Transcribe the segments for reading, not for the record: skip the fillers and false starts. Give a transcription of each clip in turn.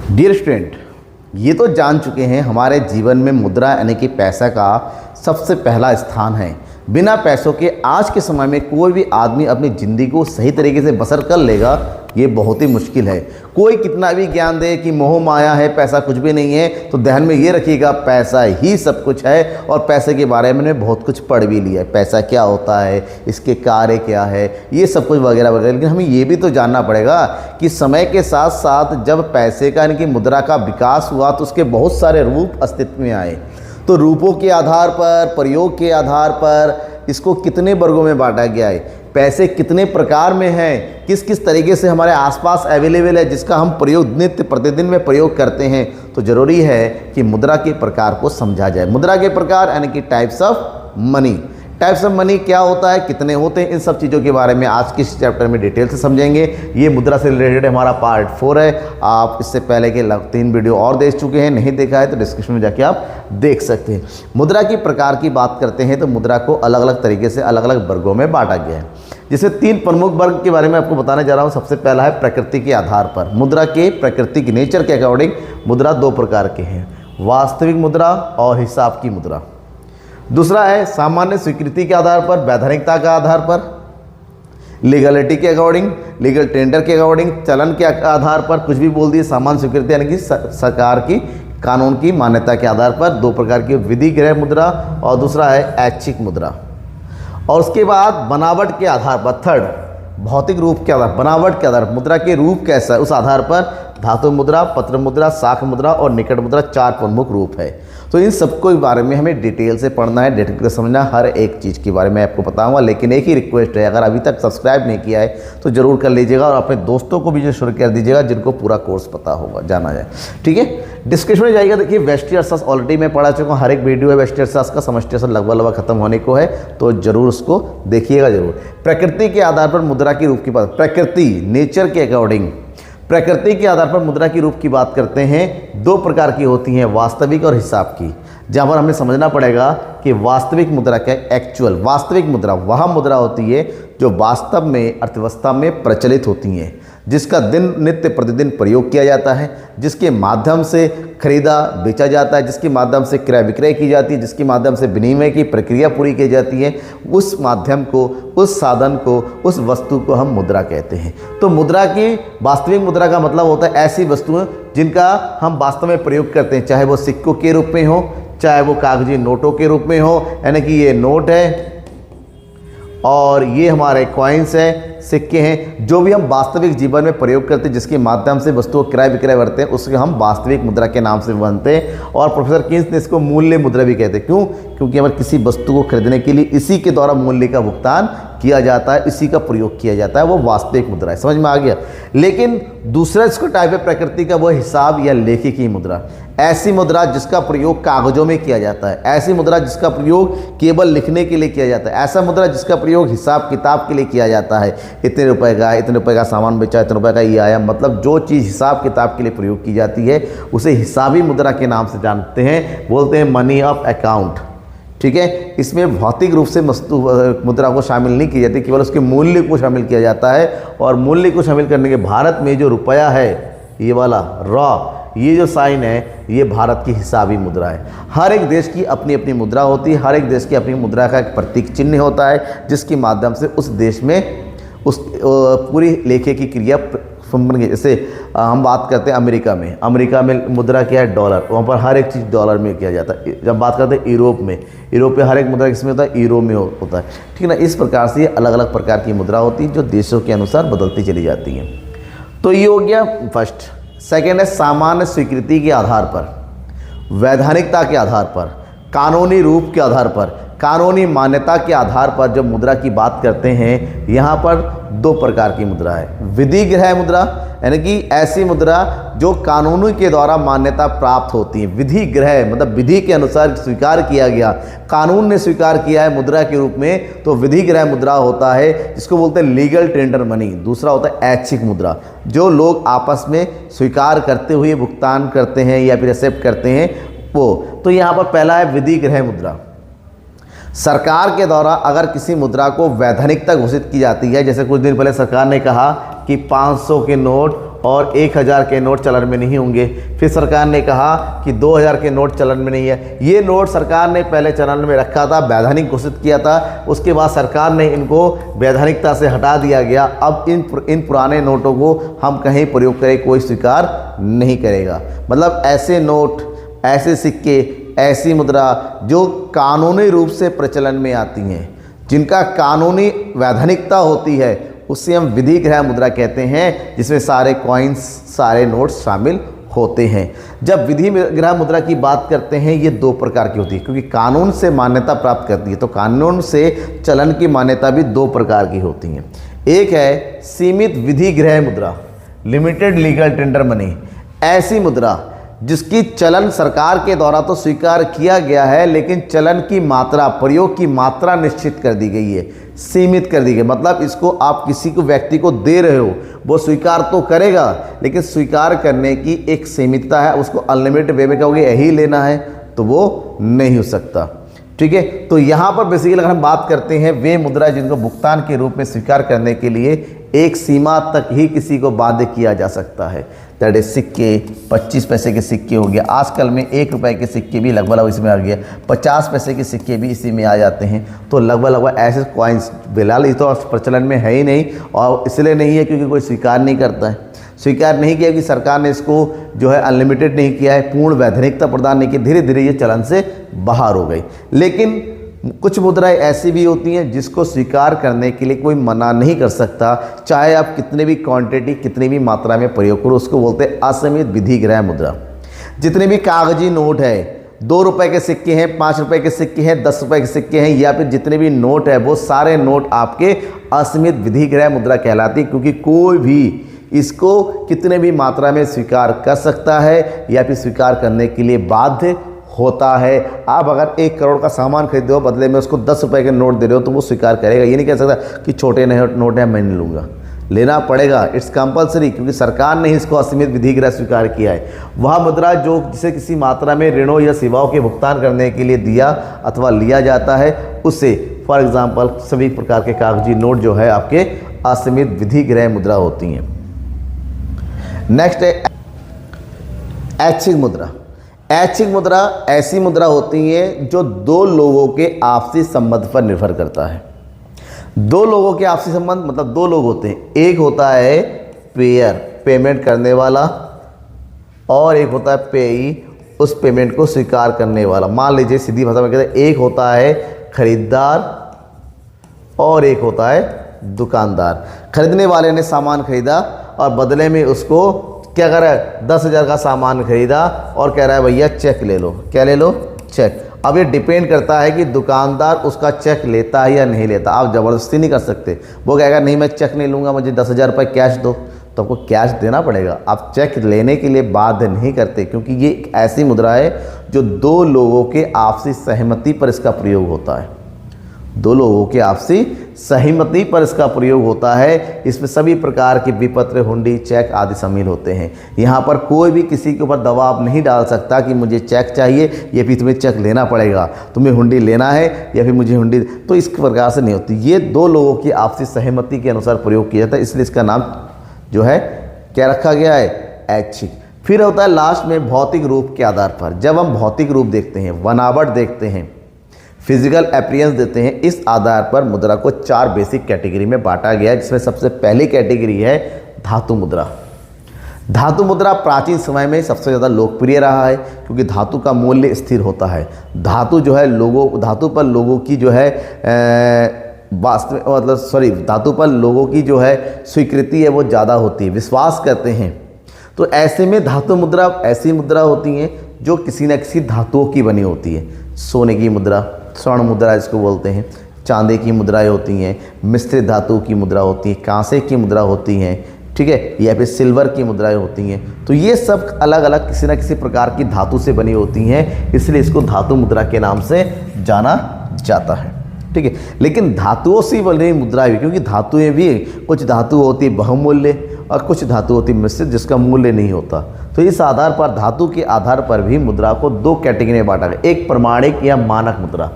Dear student, ये तो जान चुके हैं हमारे जीवन में मुद्रा यानी कि पैसा का सबसे पहला स्थान है। बिना पैसों के आज के समय में कोई भी आदमी अपनी ज़िंदगी को सही तरीके से बसर कर लेगा, ये बहुत ही मुश्किल है। कोई कितना भी ज्ञान दे कि मोह माया है, पैसा कुछ भी नहीं है, तो ध्यान में ये रखिएगा पैसा ही सब कुछ है। और पैसे के बारे में मैंने बहुत कुछ पढ़ भी लिया है, पैसा क्या होता है, इसके कार्य क्या है, ये सब कुछ वगैरह वगैरह। लेकिन हमें ये भी तो जानना पड़ेगा कि समय के साथ साथ जब पैसे का यानी कि मुद्रा का विकास हुआ तो उसके बहुत सारे रूप अस्तित्व में आए। तो रूपों के आधार पर, प्रयोग के आधार पर इसको कितने वर्गों में बांटा गया है, पैसे कितने प्रकार में हैं, किस किस तरीके से हमारे आसपास अवेलेबल है, जिसका हम प्रयोग नित्य प्रतिदिन में प्रयोग करते हैं। तो ज़रूरी है कि मुद्रा के प्रकार को समझा जाए। मुद्रा के प्रकार यानी कि types of money. Types of money क्या होता है, कितने होते हैं, इन सब चीज़ों के बारे में आज के इस चैप्टर में डिटेल से समझेंगे। ये मुद्रा से रिलेटेड हमारा पार्ट 4 है। आप इससे पहले के 3 वीडियो और देख चुके हैं, नहीं देखा है तो डिस्क्रिप्शन में जाके आप देख सकते हैं। मुद्रा की प्रकार की बात करते हैं तो मुद्रा को अलग अलग तरीके से अलग अलग वर्गों में बांटा गया है। जैसे 3 प्रमुख वर्ग के बारे में आपको बताने जा रहा हूँ। सबसे पहला है प्रकृति के आधार पर। मुद्रा के प्रकृति की नेचर के अकॉर्डिंग मुद्रा 2 प्रकार के हैं, वास्तविक मुद्रा और हिसाब की मुद्रा। दूसरा है सामान्य स्वीकृति के आधार पर, वैधानिकता के आधार पर, लीगलिटी के अकॉर्डिंग, लीगल टेंडर के अकॉर्डिंग, चलन के आधार पर कुछ भी बोल दिए। सामान्य स्वीकृति यानी कि सरकार की कानून की मान्यता के आधार पर 2 प्रकार की विधि गृह मुद्रा, और दूसरा है ऐच्छिक मुद्रा। और उसके बाद बनावट के आधार पर, थर्ड भौतिक रूप के आधार, बनावट के आधार पर, मुद्रा के रूप कैसा है उस आधार पर धातु मुद्रा, पत्र मुद्रा, शाख मुद्रा और निकट मुद्रा 4 प्रमुख रूप है। तो इन सबको बारे में हमें डिटेल से पढ़ना है, डिटेल से समझना, हर एक चीज़ के बारे में आपको बताऊंगा। लेकिन एक ही रिक्वेस्ट है, अगर अभी तक सब्सक्राइब नहीं किया है तो ज़रूर कर लीजिएगा और अपने दोस्तों को भी जो शुरू कर दीजिएगा जिनको पूरा कोर्स पता होगा, जाना जाए। ठीक है, डिस्क्रिप्शन में जाइएगा। देखिए वेस्टर्न अर्थशास्त्र ऑलरेडी मैं पढ़ा चुका हूँ, हर एक वीडियो है वेस्टर्न अर्थशास्त्र का, समष्टि अर्थशास्त्र लगभग खत्म होने को है, तो जरूर उसको देखिएगा जरूर। प्रकृति के आधार पर मुद्रा के रूप की बात, प्रकृति नेचर के अकॉर्डिंग प्रकृति के आधार पर मुद्रा की रूप की बात करते हैं। 2 प्रकार की होती हैं, वास्तविक और हिसाब की। जहाँ पर हमें समझना पड़ेगा कि वास्तविक मुद्रा क्या है। एक्चुअल वास्तविक मुद्रा वह मुद्रा होती है जो वास्तव में अर्थव्यवस्था में प्रचलित होती हैं, जिसका दिन नित्य प्रतिदिन प्रयोग किया जाता है, जिसके माध्यम से खरीदा बेचा जाता है, जिसके माध्यम से क्रय विक्रय की जाती है, जिसके माध्यम से विनिमय की प्रक्रिया पूरी की जाती है। उस माध्यम को, उस साधन को, उस वस्तु को हम मुद्रा कहते हैं। तो मुद्रा की वास्तविक मुद्रा का मतलब होता है ऐसी वस्तुएं जिनका हम वास्तव में प्रयोग करते हैं, चाहे वो सिक्कों के रूप में हो, चाहे वो कागजी नोटों के रूप में हो, यानी कि ये नोट है और ये हमारे कॉइन्स हैं, सिक्के हैं, जो भी हम वास्तविक जीवन में प्रयोग करते हैं, जिसके माध्यम से वस्तुओं क्रय विक्रय करते हैं, उसके हम वास्तविक मुद्रा के नाम से बनते हैं। और प्रोफेसर कीन्स ने इसको मूल्य मुद्रा भी कहते हैं। क्यों? क्योंकि हमें किसी वस्तु को खरीदने के लिए इसी के द्वारा मूल्य का भुगतान किया जाता है, इसी का प्रयोग किया जाता है, वो वास्तविक मुद्रा है। समझ में आ गया। लेकिन दूसरा इसको टाइप है प्रकृति का, वो हिसाब या लेखी की मुद्रा। ऐसी मुद्रा जिसका प्रयोग कागजों में किया जाता है, ऐसी मुद्रा जिसका प्रयोग केवल लिखने के लिए किया जाता है, ऐसा मुद्रा जिसका प्रयोग हिसाब किताब के लिए किया जाता है। इतने रुपए का सामान बेचा, इतने रुपए का ये आया, मतलब जो चीज़ हिसाब किताब के लिए प्रयोग की जाती है उसे हिसाबी मुद्रा के नाम से जानते हैं, बोलते हैं मनी ऑफ अकाउंट। ठीक है, इसमें भौतिक रूप से मुद्रा को शामिल नहीं की जाती, केवल उसके मूल्य को शामिल किया जाता है। और मूल्य को शामिल करने के भारत में जो रुपया है, ये वाला रॉ, ये जो साइन है, ये भारत की हिसाबी मुद्रा है। हर एक देश की अपनी अपनी मुद्रा होती है, हर एक देश की अपनी मुद्रा का एक प्रतीक चिन्ह होता है, जिसके माध्यम से उस देश में उस पूरी लेखे की क्रिया संपन्न। जैसे हम बात करते हैं अमेरिका में मुद्रा क्या है, डॉलर, वहाँ पर हर एक चीज़ डॉलर में किया जाता है। जब बात करते हैं यूरोप में हर एक मुद्रा किसमें होता है, यूरो में होता है। ठीक है ना, इस प्रकार से ये अलग अलग प्रकार की मुद्रा होती है जो देशों के अनुसार बदलती चली जाती हैं। तो ये हो गया फर्स्ट। सेकेंड है सामान्य स्वीकृति के आधार पर, वैधानिकता के आधार पर, कानूनी रूप के आधार पर, कानूनी मान्यता के आधार पर जब मुद्रा की बात करते हैं, यहाँ पर 2 प्रकार की मुद्रा है। विधि गृह मुद्रा यानी कि ऐसी मुद्रा जो कानूनों के द्वारा मान्यता प्राप्त होती है। विधि गृह मतलब विधि के अनुसार स्वीकार किया गया, कानून ने स्वीकार किया है मुद्रा के रूप में, तो विधि गृह मुद्रा होता है, जिसको बोलते हैं लीगल टेंडर मनी। दूसरा होता है ऐच्छिक मुद्रा, जो लोग आपस में स्वीकार करते हुए भुगतान करते हैं या फिर एक्सेप्ट करते हैं वो। तो यहाँ पर पहला है विधि गृह मुद्रा। सरकार के द्वारा अगर किसी मुद्रा को वैधानिकता घोषित की जाती है, जैसे कुछ दिन पहले सरकार ने कहा कि 500 के नोट और 1000 के नोट चलन में नहीं होंगे। फिर सरकार ने कहा कि 2000 के नोट चलन में नहीं है। ये नोट सरकार ने पहले चलन में रखा था, वैधानिक घोषित किया था, उसके बाद सरकार ने इनको वैधानिकता से हटा दिया गया। अब इन पुराने नोटों को हम कहीं प्रयोग करें कोई स्वीकार नहीं करेगा। मतलब ऐसे नोट, ऐसे सिक्के, ऐसी मुद्रा जो कानूनी रूप से प्रचलन में आती हैं, जिनका कानूनी वैधानिकता होती है, उससे हम विधिग्राह्य मुद्रा कहते हैं, जिसमें सारे कॉइन्स, सारे नोट्स शामिल होते हैं। जब विधिग्राह्य मुद्रा की बात करते हैं, ये 2 प्रकार की होती है, क्योंकि कानून से मान्यता प्राप्त करती है, तो कानून से चलन की मान्यता भी 2 प्रकार की होती हैं। एक है सीमित विधिग्राह्य मुद्रा, लिमिटेड लीगल टेंडर मनी। ऐसी मुद्रा जिसकी चलन सरकार के द्वारा तो स्वीकार किया गया है, लेकिन चलन की मात्रा, प्रयोग की मात्रा निश्चित कर दी गई है, सीमित कर दी गई। मतलब इसको आप किसी को, व्यक्ति को दे रहे हो, वो स्वीकार तो करेगा, लेकिन स्वीकार करने की एक सीमितता है। उसको अनलिमिटेड वे में कहोगे यही लेना है तो वो नहीं हो सकता। ठीक है, तो यहाँ पर बेसिकली अगर हम बात करते हैं वे मुद्रा जिनको भुगतान के रूप में स्वीकार करने के लिए एक सीमा तक ही किसी को बाध्य किया जा सकता है। दैट इज सिक्के, 25 पैसे के सिक्के हो गया, आजकल में 1 रुपए के सिक्के भी लगभग इसमें आ गया, 50 पैसे के सिक्के भी इसी में आ जाते हैं। तो लगभग ऐसे कॉइन्स फिलहाल ये तो प्रचलन में है ही नहीं, और इसलिए नहीं है क्योंकि कोई स्वीकार नहीं करता है। स्वीकार नहीं किया कि सरकार ने इसको जो है अनलिमिटेड नहीं किया है, पूर्ण वैधानिकता प्रदान नहीं की, धीरे धीरे ये चलन से बाहर हो गई। लेकिन कुछ मुद्राएं ऐसी भी होती हैं जिसको स्वीकार करने के लिए कोई मना नहीं कर सकता, चाहे आप कितने भी क्वांटिटी, कितनी भी मात्रा में प्रयोग करो, उसको बोलते हैं असीमित विधिग्राह्य मुद्रा। जितने भी कागजी नोट है, 2 रुपए के सिक्के हैं, 5 रुपए के सिक्के हैं, 10 रुपए के सिक्के हैं, या फिर जितने भी नोट है, वो सारे नोट आपके असीमित विधिग्राह्य मुद्रा कहलाती है, क्योंकि कोई भी इसको कितने भी मात्रा में स्वीकार कर सकता है या फिर स्वीकार करने के लिए बाध्य होता है। आप अगर 1 करोड़ का सामान खरीदते हो, बदले में उसको 10 रुपए के नोट दे रहे हो, तो वो स्वीकार करेगा। ये नहीं कह सकता कि छोटे नोट हैं मैं नहीं लूँगा, लेना पड़ेगा, इट्स कंपलसरी, क्योंकि सरकार ने इसको असीमित विधिग्राह्य स्वीकार किया है। वह मुद्रा जो जिसे किसी मात्रा में ऋणों या सेवाओं के भुगतान करने के लिए दिया अथवा लिया जाता है, उससे फॉर एग्जाम्पल सभी प्रकार के कागजी नोट जो है आपके असीमित विधिग्राह्य मुद्रा होती हैं। नेक्स्ट है ऐच्छिक मुद्रा। ऐच्छिक मुद्रा ऐसी मुद्रा होती है जो 2 लोगों के आपसी संबंध पर निर्भर करता है। 2 लोगों के आपसी संबंध मतलब 2 लोग होते हैं, एक होता है पेयर, पेमेंट करने वाला, और एक होता है पेई, उस पेमेंट को स्वीकार करने वाला। मान लीजिए सीधी भाषा में कहते हैं, एक होता है खरीदार और एक होता है दुकानदार। खरीदने वाले ने सामान खरीदा और बदले में उसको क्या कर रहा है, 10,000 का सामान खरीदा और कह रहा है भैया चेक ले लो। क्या ले लो? चेक। अब ये डिपेंड करता है कि दुकानदार उसका चेक लेता है या नहीं लेता। आप ज़बरदस्ती नहीं कर सकते। वो कहेगा नहीं मैं चेक नहीं लूँगा, मुझे 10,000 रुपये कैश दो, तो आपको कैश देना पड़ेगा। आप चेक लेने के लिए बाध्य नहीं करते, क्योंकि ये एक ऐसी मुद्रा है जो 2 लोगों के आपसी सहमति पर इसका प्रयोग होता है। 2 लोगों के आपसी सहमति पर इसका प्रयोग होता है। इसमें सभी प्रकार के विपत्र, हुंडी, चेक आदि शामिल होते हैं। यहाँ पर कोई भी किसी के ऊपर दबाव नहीं डाल सकता कि मुझे चेक चाहिए या फिर तुम्हें चेक लेना पड़ेगा, तुम्हें हुंडी लेना है या फिर मुझे हुंडी, तो इस प्रकार से नहीं होती। ये 2 लोगों की आपसी सहमति के अनुसार प्रयोग किया जाता है, इसलिए इसका नाम जो है क्या रखा गया है, ऐच्छिक। फिर होता है लास्ट में भौतिक रूप के आधार पर। जब हम भौतिक रूप देखते हैं, बनावट देखते हैं, फिजिकल अपीयरेंस देते हैं, इस आधार पर मुद्रा को 4 बेसिक कैटेगरी में बांटा गया है, जिसमें सबसे पहली कैटेगरी है धातु मुद्रा। धातु मुद्रा प्राचीन समय में सबसे ज़्यादा लोकप्रिय रहा है, क्योंकि धातु का मूल्य स्थिर होता है। धातु जो है धातु पर लोगों की जो है धातु पर लोगों की जो है स्वीकृति है वो ज़्यादा होती है, विश्वास करते हैं। तो ऐसे में धातु मुद्रा ऐसी मुद्रा होती हैं जो किसी न किसी धातुओं की बनी होती है। सोने की मुद्रा, स्वर्ण मुद्रा इसको बोलते हैं, चांदी की मुद्राएं होती हैं, मिश्रित धातु की मुद्रा होती हैं, कांसे की मुद्रा होती हैं, ठीक है, या फिर सिल्वर की मुद्राएं होती हैं। तो ये सब अलग अलग किसी न किसी प्रकार की धातु से बनी होती हैं, इसलिए इसको धातु मुद्रा के नाम से जाना जाता है। ठीक है, लेकिन धातुओं से बनी मुद्राएं भी, क्योंकि धातुएं भी कुछ धातु होती है बहुमूल्य और कुछ धातु होती है मिश्रित जिसका मूल्य नहीं होता। तो इस आधार पर धातु के आधार पर भी मुद्रा को 2 कैटेगरी में बांटा गया। एक प्रमाणिक या मानक मुद्रा,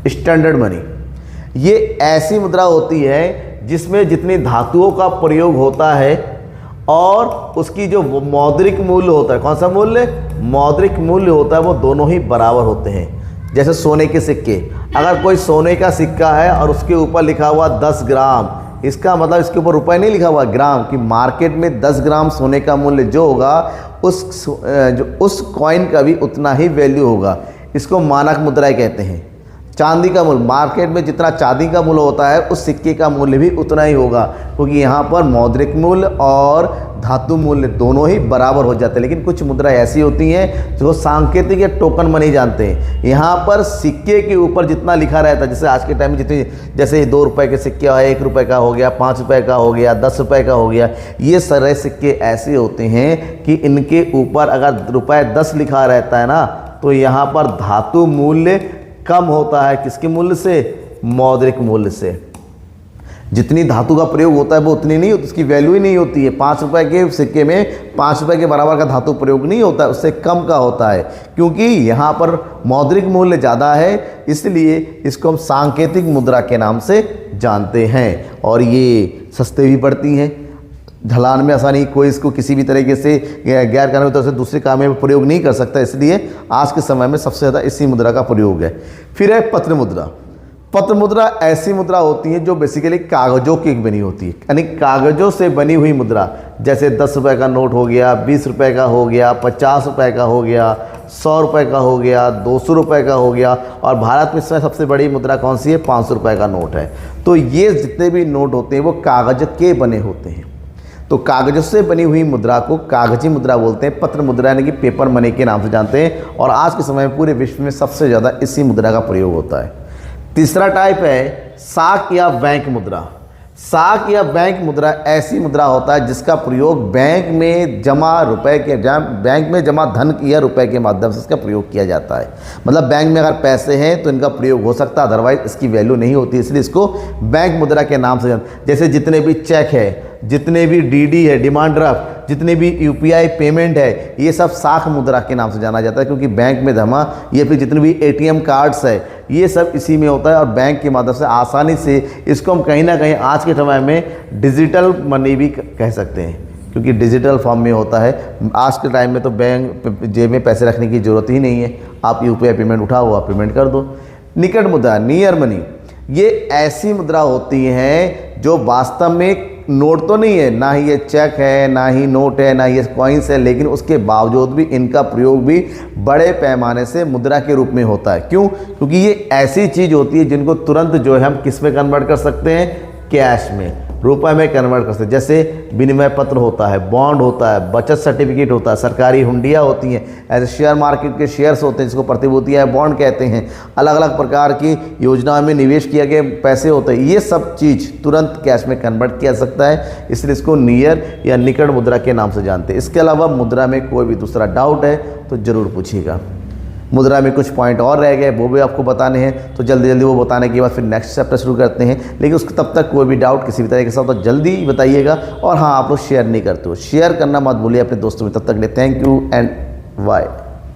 स्टैंडर्ड मनी। ये ऐसी मुद्रा होती है जिसमें जितनी धातुओं का प्रयोग होता है और उसकी जो मौद्रिक मूल्य होता है, कौन सा मूल्य, मौद्रिक मूल्य होता है, वो दोनों ही बराबर होते हैं। जैसे सोने के सिक्के, अगर कोई सोने का सिक्का है और उसके ऊपर लिखा हुआ 10 ग्राम, इसका मतलब इसके ऊपर रुपए नहीं लिखा हुआ, ग्राम, कि मार्केट में 10 ग्राम सोने का मूल्य जो होगा उस कॉइन का भी उतना ही वैल्यू होगा। इसको मानक मुद्राएं कहते हैं। चांदी का मूल्य, मार्केट में जितना चांदी का मूल्य होता है उस सिक्के का मूल्य भी उतना ही होगा, क्योंकि यहाँ पर मौद्रिक मूल्य और धातु मूल्य दोनों ही बराबर हो जाते हैं। लेकिन कुछ मुद्रा ऐसी होती हैं जो सांकेतिक या टोकन मनी जानते हैं। यहाँ पर सिक्के के ऊपर जितना लिखा रहता है, जैसे आज के टाइम में जितनी, जैसे 2 रुपये के सिक्के, 1 रुपये का हो गया, 5 रुपये का हो गया, 10 रुपये का हो गया, ये सारे सिक्के ऐसे होते हैं कि इनके ऊपर अगर रुपये 10 लिखा रहता है ना, तो यहाँ पर धातु मूल्य कम होता है। किसके मूल्य से, मौद्रिक मूल्य से। जितनी धातु का प्रयोग होता है वो उतनी नहीं होती, उसकी वैल्यू ही नहीं होती है। 5 रुपये के सिक्के में 5 रुपये के बराबर का धातु प्रयोग नहीं होता है, उससे कम का होता है, क्योंकि यहाँ पर मौद्रिक मूल्य ज़्यादा है, इसलिए इसको हम सांकेतिक मुद्रा के नाम से जानते हैं। और ये सस्ते भी पड़ती हैं, ढलान में आसानी, कोई इसको किसी भी तरीके से गैर कानूनी तौर से दूसरे काम में प्रयोग नहीं कर सकता, इसलिए आज के समय में सबसे ज़्यादा इसी मुद्रा का प्रयोग है। फिर है पत्र मुद्रा। पत्र मुद्रा ऐसी मुद्रा होती है जो बेसिकली कागज़ों की बनी होती है, यानी कागज़ों से बनी हुई मुद्रा। जैसे 10 रुपये का नोट हो गया, 20 रुपये का हो गया, 50 रुपये का हो गया, 100 रुपये का हो गया, 200 रुपये का हो गया, और भारत में इसमें सबसे बड़ी मुद्रा कौन सी है, 500 रुपये का नोट है। तो ये जितने भी नोट होते हैं वो कागज़ के बने होते हैं। तो कागज़ों से बनी हुई मुद्रा को कागजी मुद्रा बोलते हैं। पत्र मुद्रा यानी कि पेपर मनी के नाम से जानते हैं, और आज के समय में पूरे विश्व में सबसे ज़्यादा इसी मुद्रा का प्रयोग होता है। तीसरा टाइप है साख या बैंक मुद्रा। साख या बैंक मुद्रा ऐसी मुद्रा होता है जिसका प्रयोग बैंक में जमा बैंक में जमा धन या रुपए के माध्यम से इसका प्रयोग किया जाता है। मतलब बैंक में अगर पैसे हैं तो इनका प्रयोग हो सकता है, अदरवाइज इसकी वैल्यू नहीं होती, इसलिए इसको बैंक मुद्रा के नाम से जैसे जितने भी चेक है, जितने भी डीडी है, डिमांड ड्राफ्ट, जितने भी यूपीआई पेमेंट है, ये सब साख मुद्रा के नाम से जाना जाता है, क्योंकि बैंक में जमा, ये फिर जितने भी एटीएम कार्ड्स है, ये सब इसी में होता है, और बैंक के माध्यम से आसानी से इसको हम कहीं ना कहीं आज के समय में डिजिटल मनी भी कह सकते हैं, क्योंकि डिजिटल फॉर्म में होता है। आज के टाइम में तो बैंक जेब में पैसे रखने की ज़रूरत ही नहीं है, आप यूपीआई पेमेंट उठाओ, आप पेमेंट कर दो। निकट मुद्रा, नियर मनी, ये ऐसी मुद्रा होती हैं जो वास्तव में नोट तो नहीं है, ना ही ये चेक है, ना ही नोट है, ना ही ये कॉइन्स है, लेकिन उसके बावजूद भी इनका प्रयोग भी बड़े पैमाने से मुद्रा के रूप में होता है। क्यों? क्योंकि ये ऐसी चीज़ होती है जिनको तुरंत जो है हम किस में कन्वर्ट कर सकते हैं, कैश में, रुपए में कन्वर्ट कर सकते हैं। जैसे विनिमय पत्र होता है, बॉन्ड होता है, बचत सर्टिफिकेट होता है, सरकारी हुंडियाँ होती हैं, ऐसे शेयर मार्केट के शेयर्स होते हैं जिसको प्रतिभूतियाँ बॉन्ड कहते हैं, अलग अलग प्रकार की योजनाओं में निवेश किया गए पैसे होते हैं, ये सब चीज़ तुरंत कैश में कन्वर्ट किया जा सकता है, इसलिए इसको नियर या निकट मुद्रा के नाम से जानते हैं। इसके अलावा मुद्रा में कोई भी दूसरा डाउट है तो ज़रूर पूछिएगा। मुद्रा में कुछ पॉइंट और रह गए, वो भी आपको बताने हैं, तो जल्दी जल्दी वो बताने के बाद फिर नेक्स्ट चैप्टर शुरू करते हैं। लेकिन उसके तब तक कोई भी डाउट किसी भी तरह के साथ तो जल्दी बताइएगा। और हाँ, आप लोग शेयर नहीं करते हो, शेयर करना मत भूलिए अपने दोस्तों में। तब तक के लिए थैंक यू एंड बाय।